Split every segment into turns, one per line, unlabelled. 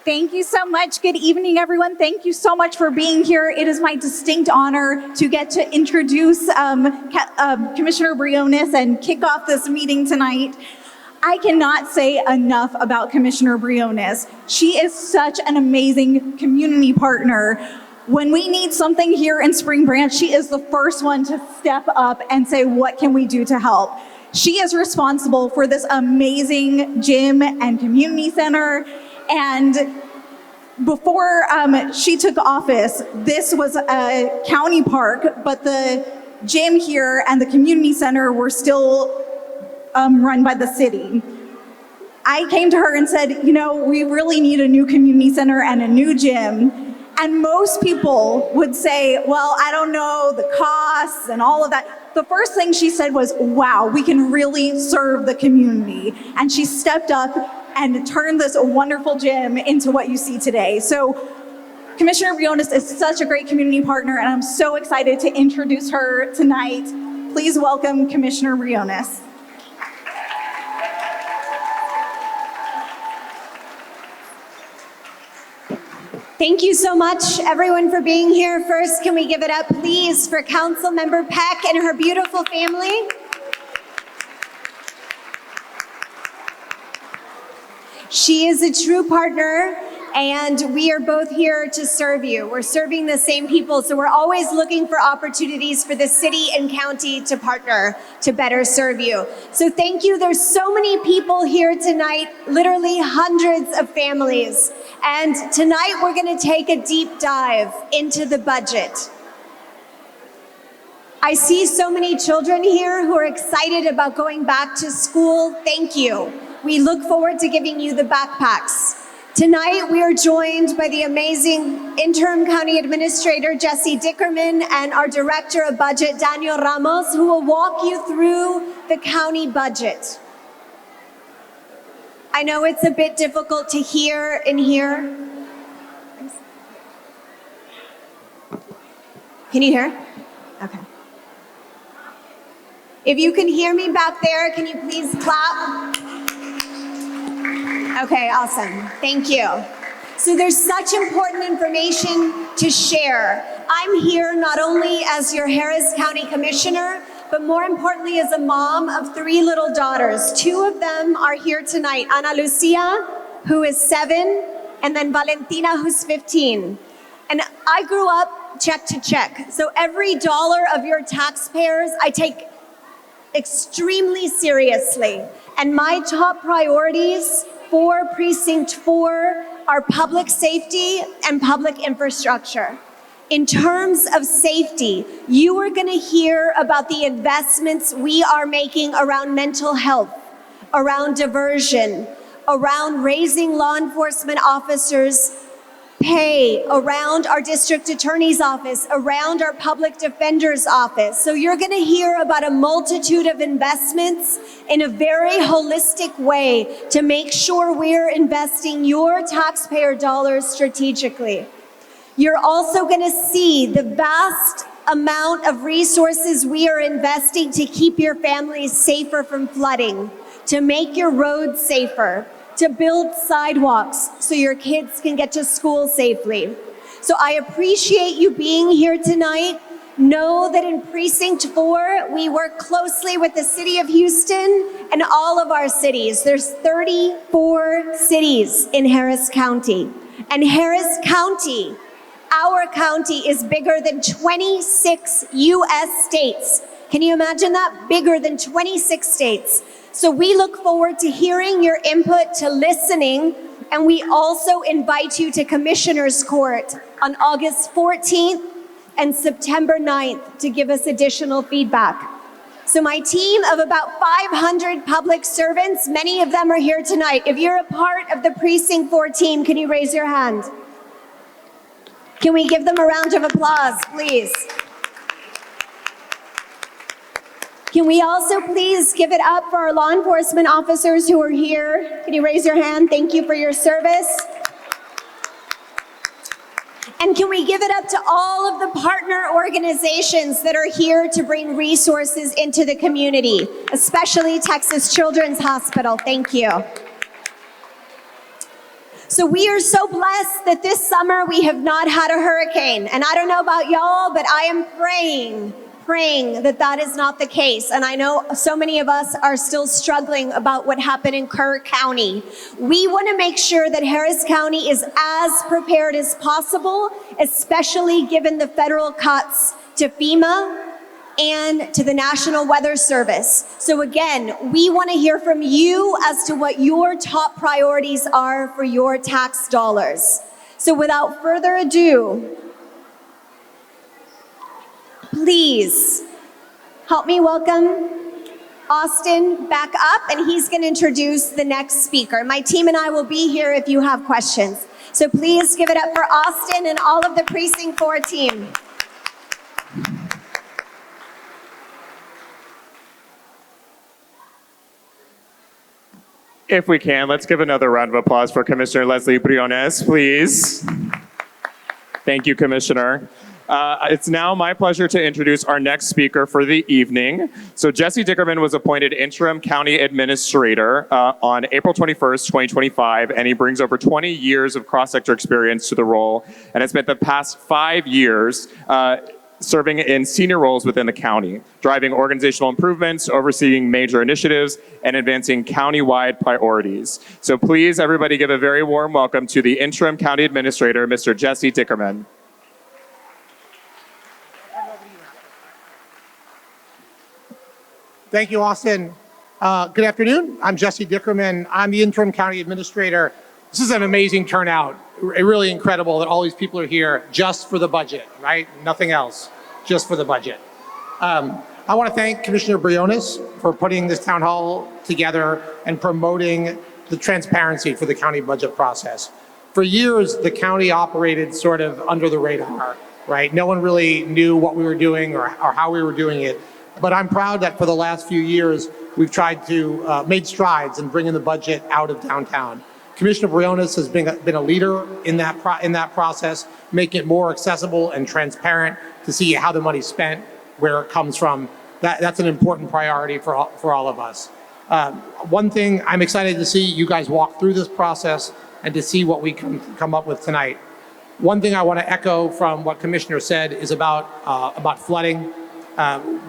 Thank you so much. Good evening, everyone. Thank you so much for being here. It is my distinct honor to get to introduce Commissioner Briones and kick off this meeting tonight. I cannot say enough about Commissioner Briones. She is such an amazing community partner. When we need something here in Spring Branch, she is the first one to step up and say, what can we do to help? She is responsible for this amazing gym and community center. And before she took office, this was a county park, but the gym here and the community center were still run by the city. I came to her and said, you know, we really need a new community center and a new gym. And most people would say, well, I don't know the costs and all of that. The first thing she said was, wow, we can really serve the community. And she stepped up and turned this wonderful gym into what you see today. So Commissioner Briones is such a great community partner, and I'm so excited to introduce her tonight. Please welcome Commissioner Briones.
Thank you so much, everyone, for being here. First, can we give it up, please, for Councilmember Peck and her beautiful family? She is a true partner, and we are both here to serve you. We're serving the same people, so we're always looking for opportunities for the city and county to partner to better serve you. So thank you. There's so many people here tonight, literally hundreds of families. And tonight we're going to take a deep dive into the budget. I see so many children here who are excited about going back to school. Thank you. We look forward to giving you the backpacks. Tonight we are joined by the amazing Interim County Administrator Jesse Dickerman and our Director of Budget Daniel Ramos, who will walk you through the county budget. I know it's a bit difficult to hear in here. Can you hear? Okay. If you can hear me back there, can you please clap? Okay, awesome. Thank you. So there's such important information to share. I'm here not only as your Harris County Commissioner, but more importantly as a mom of 3 little daughters. 2 of them are here tonight. Ana Lucia, who is 7, and then Valentina, who's 15. And I grew up check to check. So every dollar of your taxpayers, I take extremely seriously. And my top priorities for Precinct 4 are public safety and public infrastructure. In terms of safety, you are going to hear about the investments we are making around mental health, around diversion, around raising law enforcement officers' pay, around our district attorney's office, around our public defender's office. So you're going to hear about a multitude of investments in a very holistic way to make sure we're investing your taxpayer dollars strategically. You're also going to see the vast amount of resources we are investing to keep your families safer from flooding, to make your roads safer, to build sidewalks so your kids can get to school safely. So I appreciate you being here tonight. Know that in Precinct 4, we work closely with the City of Houston and all of our cities. There's 34 cities in Harris County. And Harris County, our county, is bigger than 26 U.S. states. Can you imagine that? Bigger than 26 states. So we look forward to hearing your input, to listening, and we also invite you to Commissioner's Court on August 14th and September 9th to give us additional feedback. So my team of about 500 public servants, many of them are here tonight. If you're a part of the Precinct 4 team, can you raise your hand? Can we give them a round of applause, please? Can we also please give it up for our law enforcement officers who are here? Can you raise your hand? Thank you for your service. And can we give it up to all of the partner organizations that are here to bring resources into the community, especially Texas Children's Hospital. Thank you. So we are so blessed that this summer we have not had a hurricane. And I don't know about y'all, but I am praying that that is not the case. And I know so many of us are still struggling about what happened in Kerr County. We want to make sure that Harris County is as prepared as possible, especially given the federal cuts to FEMA and to the National Weather Service. So again, we want to hear from you as to what your top priorities are for your tax dollars. So without further ado, please help me welcome Austin back up, and he's going to introduce the next speaker. My team and I will be here if you have questions. So please give it up for Austin and all of the Precinct 4 team.
If we can, let's give another round of applause for Commissioner Lesley Briones, please. Thank you, Commissioner. It's now my pleasure to introduce our next speaker for the evening. So Jesse Dickerman was appointed interim county administrator on April 21st, 2025, and he brings over 20 years of cross-sector experience to the role and has spent the past 5 years serving in senior roles within the county, driving organizational improvements, overseeing major initiatives, and advancing county-wide priorities. So please, everybody, give a very warm welcome to the interim county administrator, Mr. Jesse Dickerman.
Thank you, Austin. Good afternoon. I'm Jesse Dickerman. I'm the interim county administrator. This is an amazing turnout. Really incredible that all these people are here just for the budget, right? Nothing else, just for the budget. I want to thank Commissioner Briones for putting this town hall together and promoting the transparency for the county budget process. For years, the county operated sort of under the radar, right? No one really knew what we were doing or how we were doing it. But I'm proud that for the last few years, we've tried to make strides in bringing the budget out of downtown. Commissioner Briones has been a leader in that process, making it more accessible and transparent to see how the money's spent, where it comes from. That's an important priority for all of us. One thing I'm excited to see you guys walk through this process and to see what we can come up with tonight. One thing I want to echo from what Commissioner said is about flooding.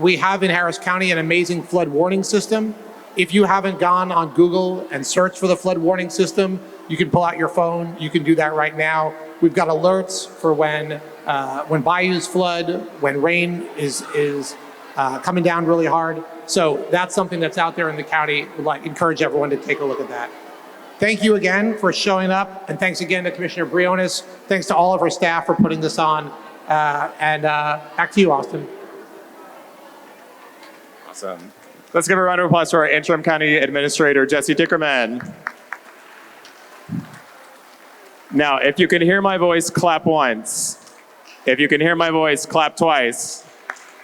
We have in Harris County an amazing flood warning system. If you haven't gone on Google and searched for the flood warning system, you can pull out your phone. You can do that right now. We've got alerts for when bayous flood, when rain is coming down really hard. So that's something that's out there in the county. We'd encourage everyone to take a look at that. Thank you again for showing up, and thanks again to Commissioner Briones. Thanks to all of our staff for putting this on. Back to you, Austin.
Awesome. Let's give a round of applause to our interim county administrator, Jesse Dickerman. Now, if you can hear my voice, clap once. If you can hear my voice, clap twice.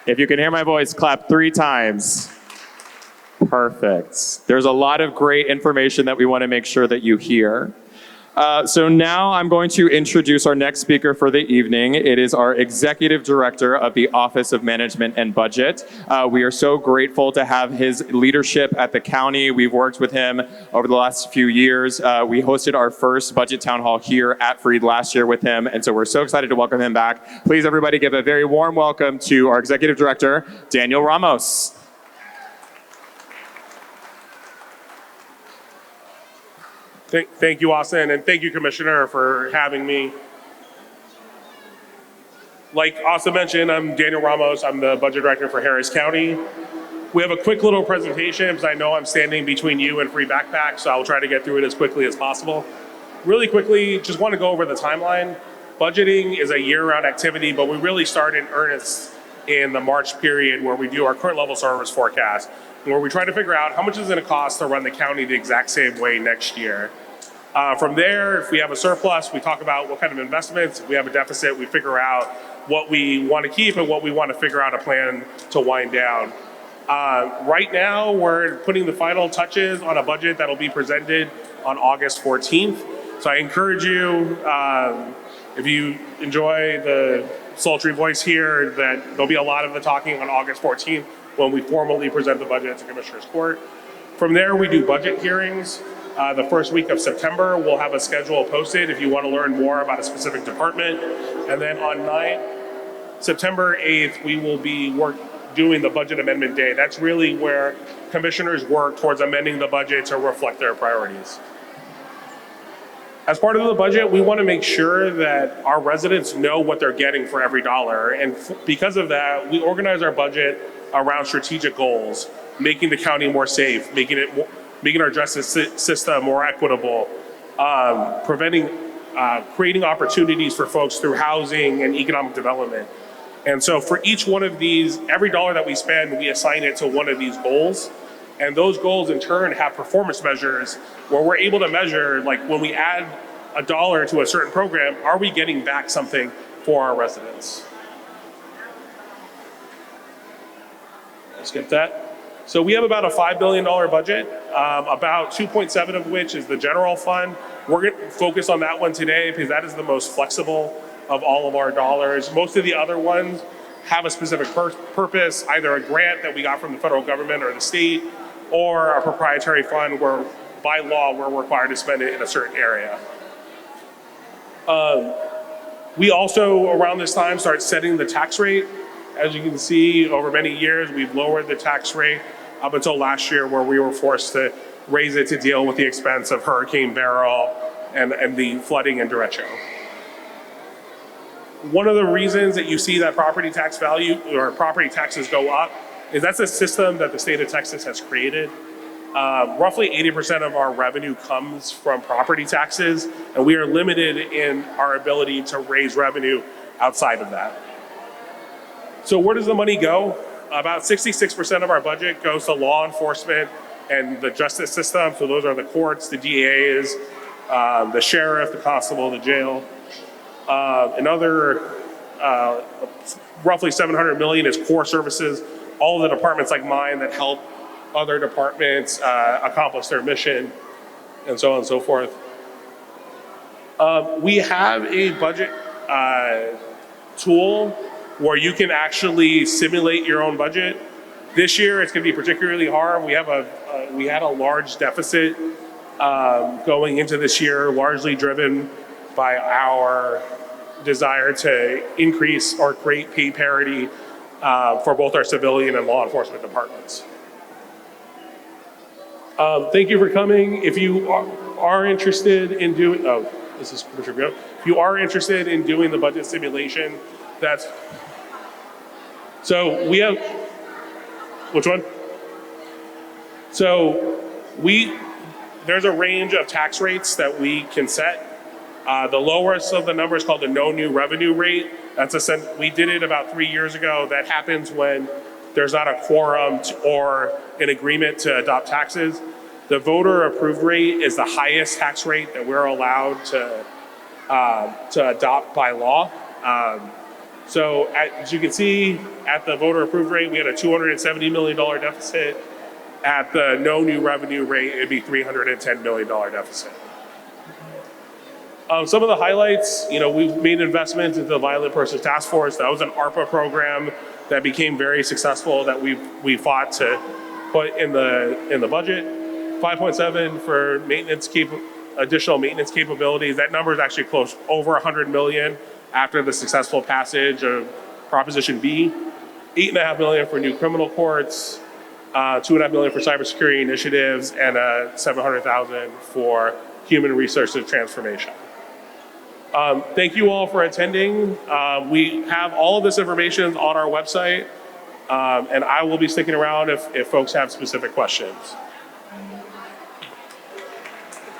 If you can hear my voice, clap 3 times. Perfect. There's a lot of great information that we want to make sure that you hear. So now I'm going to introduce our next speaker for the evening. It is our Executive Director of the Office of Management and Budget. We are so grateful to have his leadership at the county. We've worked with him over the last few years. We hosted our first budget town hall here at Freed last year with him, and so we're so excited to welcome him back. Please, everybody, give a very warm welcome to our Executive Director, Daniel Ramos.
Thank you, Austin, and thank you, Commissioner, for having me. Like Austin mentioned, I'm Daniel Ramos. I'm the Budget Director for Harris County. We have a quick little presentation because I know I'm standing between you and free backpack, so I'll try to get through it as quickly as possible. Really quickly, just want to go over the timeline. Budgeting is a year-round activity, but we really start in earnest in the March period where we do our current level service forecast, where we try to figure out how much is it going to cost to run the county the exact same way next year. From there, if we have a surplus, we talk about what kind of investments. If we have a deficit, we figure out what we want to keep and what we want to figure out a plan to wind down. Right now, we're putting the final touches on a budget that'll be presented on August 14th. So I encourage you, if you enjoy the sultry voice here, that there'll be a lot of the talking on August 14th when we formally present the budget to Commissioner's Court. From there, we do budget hearings. The first week of September, we'll have a schedule posted if you want to learn more about a specific department. And then on September 8th, we will be doing the budget amendment day. That's really where commissioners work towards amending the budget to reflect their priorities. As part of the budget, we want to make sure that our residents know what they're getting for every dollar. And because of that, we organize our budget around strategic goals, making the county more safe, making our justice system more equitable, creating opportunities for folks through housing and economic development. And so for each one of these, every dollar that we spend, we assign it to one of these goals. And those goals in turn have performance measures where we're able to measure, like when we add a dollar to a certain program, are we getting back something for our residents? Skip that. So we have about a $5 billion budget, about 2.7 of which is the general fund. We're going to focus on that one today because that is the most flexible of all of our dollars. Most of the other ones have a specific purpose, either a grant that we got from the federal government or the state, or a proprietary fund where by law we're required to spend it in a certain area. We also, around this time, start setting the tax rate. As you can see, over many years, we've lowered the tax rate up until last year where we were forced to raise it to deal with the expense of Hurricane Beryl and the flooding in derecho. One of the reasons that you see that property tax value or property taxes go up is that's a system that the state of Texas has created. Roughly 80% of our revenue comes from property taxes, and we are limited in our ability to raise revenue outside of that. So where does the money go? About 66% of our budget goes to law enforcement and the justice system. So those are the courts, the DAs, the sheriff, the constable, the jail. Another roughly $700 million is core services, all of the departments like mine that help other departments accomplish their mission, and so on and so forth. We have a budget tool where you can actually simulate your own budget. This year, it's going to be particularly hard. We had a large deficit going into this year, largely driven by our desire to increase or create pay parity for both our civilian and law enforcement departments. Thank you for coming. If you are interested in doing, this is Commissioner Briones. If you are interested in doing the budget simulation, so we have, which one? So there's a range of tax rates that we can set. The lowest of the numbers called the no new revenue rate. We did it about 3 years ago. That happens when there's not a quorum or an agreement to adopt taxes. The voter approved rate is the highest tax rate that we're allowed to adopt by law. So as you can see, at the voter approved rate, we had a $270 million deficit. At the no new revenue rate, it'd be $310 million deficit. Some of the highlights, we've made investments into the Violent Persons Task Force. That was an ARPA program that became very successful that we fought to put in the budget. 5.7 for additional maintenance capabilities. That number is actually close over 100 million after the successful passage of Proposition B. 8.5 million for new criminal courts, 2.5 million for cybersecurity initiatives, and 700,000 for human resources transformation. Thank you all for attending. We have all of this information on our website, and I will be sticking around if folks have specific questions.